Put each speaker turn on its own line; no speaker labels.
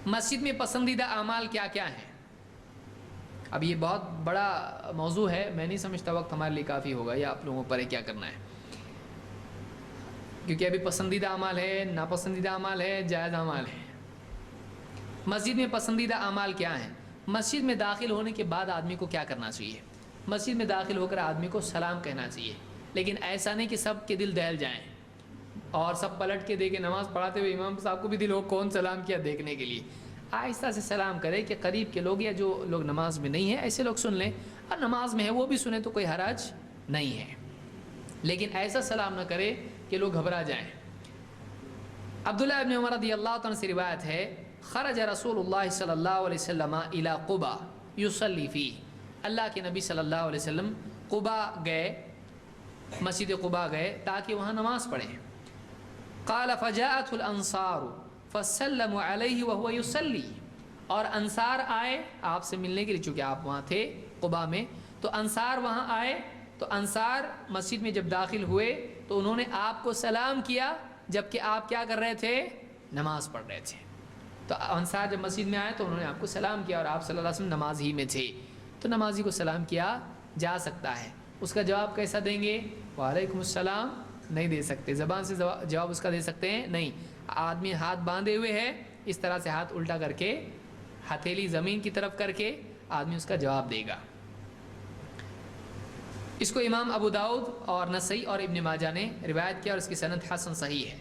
مسجد میں پسندیدہ اعمال کیا کیا ہیں؟ اب یہ بہت بڑا موضوع ہے، میں نہیں سمجھتا وقت ہمارے لیے کافی ہوگا یا آپ لوگوں پر کیا کرنا ہے، کیونکہ ابھی پسندیدہ اعمال ہے، ناپسندیدہ اعمال ہے، جائز اعمال ہے۔ مسجد میں پسندیدہ اعمال کیا ہیں؟ مسجد میں داخل ہونے کے بعد آدمی کو کیا کرنا چاہیے؟ مسجد میں داخل ہو کر آدمی کو سلام کہنا چاہیے، لیکن ایسا نہیں کہ سب کے دل دہل جائیں اور سب پلٹ کے دیکھیں، نماز پڑھاتے ہوئے امام صاحب کو بھی دل ہو کون سلام کیا دیکھنے کے لیے۔ آہستہ سے سلام کرے کہ قریب کے لوگ یا جو لوگ نماز میں نہیں ہیں ایسے لوگ سن لیں، اور نماز میں ہے وہ بھی سنیں تو کوئی حرج نہیں ہے، لیکن ایسا سلام نہ کرے کہ لوگ گھبرا جائیں۔ عبداللہ ابن عمر رضی اللہ عنہ سے روایت ہے، خرج رسول اللہ صلی اللہ علیہ وسلم الی قباء یصلی فیہ، اللہ کے نبی صلی اللہ علیہ وسلم قباء گئے، مسجد قباء گئے تاکہ وہاں نماز پڑھیں۔ قال فجاءت الانصار فسلموا علیہ وهو یصلی، اور انصار آئے آپ سے ملنے کے لیے، چونکہ آپ وہاں تھے قباء میں، تو انصار وہاں آئے، تو انصار مسجد میں جب داخل ہوئے تو انہوں نے آپ کو سلام کیا جبکہ آپ کیا کر رہے تھے؟ نماز پڑھ رہے تھے۔ تو انصار جب مسجد میں آئے تو انہوں نے آپ کو سلام کیا اور آپ صلی اللہ علیہ وسلم نماز ہی میں تھے، تو نمازی کو سلام کیا جا سکتا ہے۔ اس کا جواب کیسا دیں گے؟ وعلیکم السلام نہیں دے سکتے، زبان سے جواب اس کا دے سکتے ہیں نہیں، آدمی ہاتھ باندھے ہوئے ہے، اس طرح سے ہاتھ الٹا کر کے ہتھیلی زمین کی طرف کر کے آدمی اس کا جواب دے گا۔ اس کو امام ابو داؤد اور نسائی اور ابن ماجہ نے روایت کیا اور اس کی سند حسن صحیح ہے۔